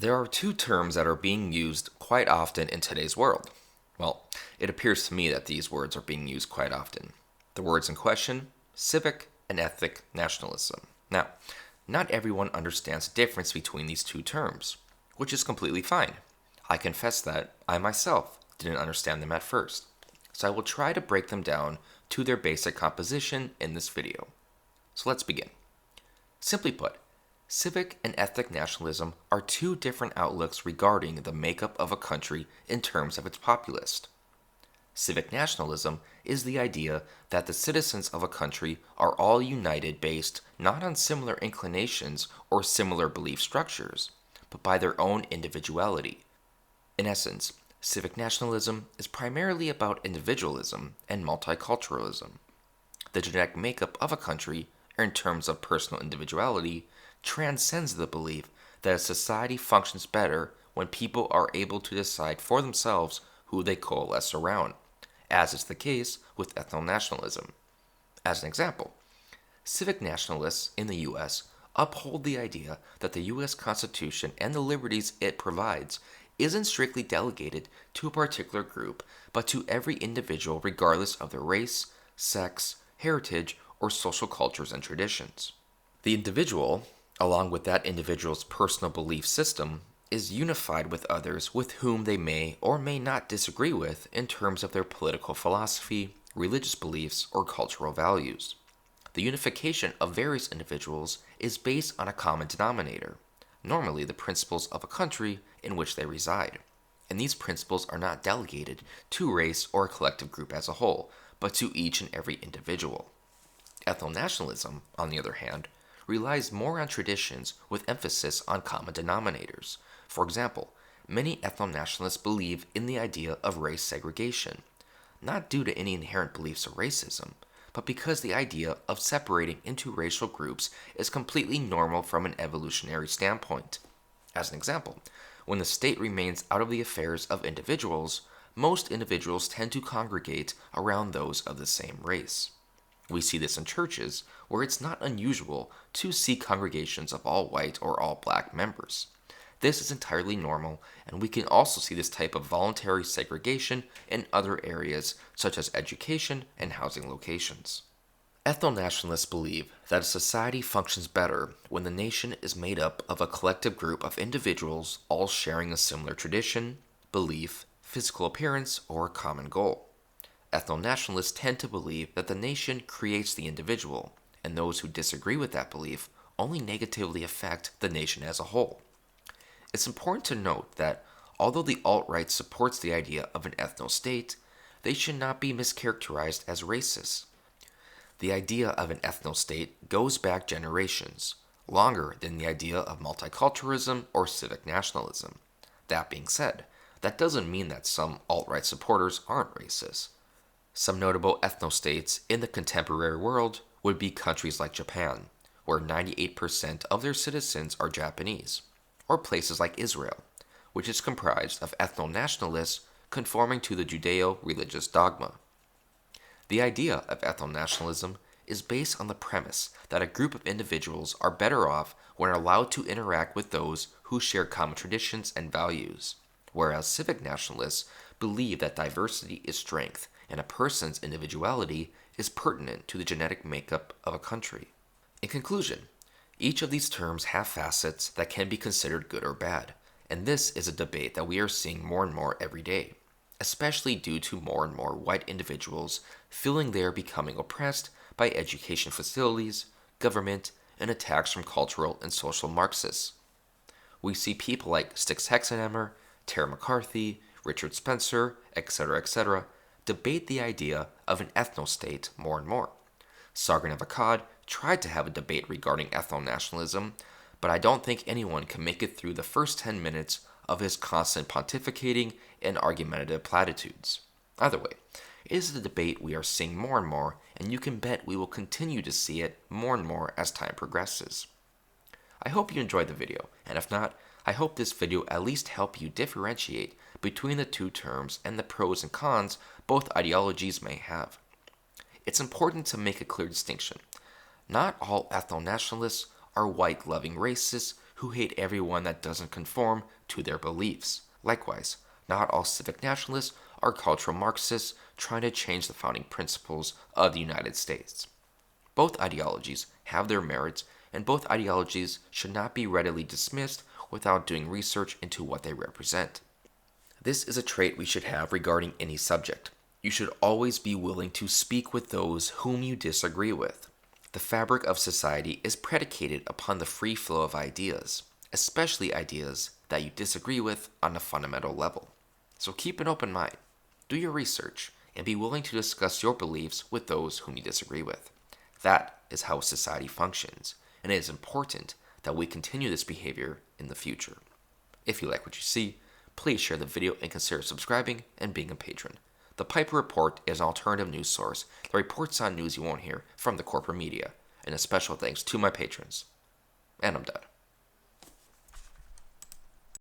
There are two terms that are being used quite often in today's world. Well, it appears to me that these words are being used quite often. The words in question, civic and ethnic nationalism. Now, not everyone understands the difference between these two terms, which is completely fine. I confess that I myself didn't understand them at first, so I will try to break them down to their basic composition in this video. So let's begin. Simply put, civic and ethnic nationalism are two different outlooks regarding the makeup of a country in terms of its populace. Civic nationalism is the idea that the citizens of a country are all united based not on similar inclinations or similar belief structures, but by their own individuality. In essence, civic nationalism is primarily about individualism and multiculturalism. The genetic makeup of a country, in terms of personal individuality, transcends the belief that a society functions better when people are able to decide for themselves who they coalesce around, as is the case with ethno-nationalism. As an example, civic nationalists in the U.S. uphold the idea that the U.S. Constitution and the liberties it provides isn't strictly delegated to a particular group, but to every individual regardless of their race, sex, heritage, or social cultures and traditions. The individual, along with that individual's personal belief system, is unified with others with whom they may or may not disagree with in terms of their political philosophy, religious beliefs, or cultural values. The unification of various individuals is based on a common denominator, normally the principles of a country in which they reside. And these principles are not delegated to race or a collective group as a whole, but to each and every individual. Ethno-nationalism, on the other hand, relies more on traditions with emphasis on common denominators. For example, many ethno-nationalists believe in the idea of race segregation, not due to any inherent beliefs of racism, but because the idea of separating into racial groups is completely normal from an evolutionary standpoint. As an example, when the state remains out of the affairs of individuals, most individuals tend to congregate around those of the same race. We see this in churches, where it's not unusual to see congregations of all white or all black members. This is entirely normal, and we can also see this type of voluntary segregation in other areas, such as education and housing locations. Ethno-nationalists believe that a society functions better when the nation is made up of a collective group of individuals all sharing a similar tradition, belief, physical appearance, or a common goal. Ethno-nationalists tend to believe that the nation creates the individual, and those who disagree with that belief only negatively affect the nation as a whole. It's important to note that although the alt-right supports the idea of an ethno-state, they should not be mischaracterized as racist. The idea of an ethno-state goes back generations, longer than the idea of multiculturalism or civic nationalism. That being said, that doesn't mean that some alt-right supporters aren't racist. Some notable ethno-states in the contemporary world would be countries like Japan, where 98% of their citizens are Japanese, or places like Israel, which is comprised of ethno-nationalists conforming to the Judeo-religious dogma. The idea of ethno-nationalism is based on the premise that a group of individuals are better off when allowed to interact with those who share common traditions and values, whereas civic nationalists believe that diversity is strength and a person's individuality is pertinent to the genetic makeup of a country. In conclusion, each of these terms have facets that can be considered good or bad, and this is a debate that we are seeing more and more every day, especially due to more and more white individuals feeling they are becoming oppressed by education facilities, government, and attacks from cultural and social Marxists. We see people like Styx Hexenhammer, Tara McCarthy, Richard Spencer, etc., debate the idea of an ethno-state more and more. Sargon of Akkad tried to have a debate regarding ethno-nationalism, but I don't think anyone can make it through the first 10 minutes of his constant pontificating and argumentative platitudes. Either way, it is a debate we are seeing more and more, and you can bet we will continue to see it more and more as time progresses. I hope you enjoyed the video, and if not, I hope this video at least helped you differentiate between the two terms and the pros and cons both ideologies may have. It's important to make a clear distinction. Not all ethno-nationalists are white-loving racists who hate everyone that doesn't conform to their beliefs. Likewise, not all civic nationalists are cultural Marxists trying to change the founding principles of the United States. Both ideologies have their merits, and both ideologies should not be readily dismissed without doing research into what they represent. This is a trait we should have regarding any subject. You should always be willing to speak with those whom you disagree with. The fabric of society is predicated upon the free flow of ideas, especially ideas that you disagree with on a fundamental level. So keep an open mind, do your research, and be willing to discuss your beliefs with those whom you disagree with. That is how society functions, and it is important that we continue this behavior in the future. If you like what you see, please share the video and consider subscribing and being a patron. The Piper Report is an alternative news source that reports on news you won't hear from the corporate media, and a special thanks to my patrons. And I'm done.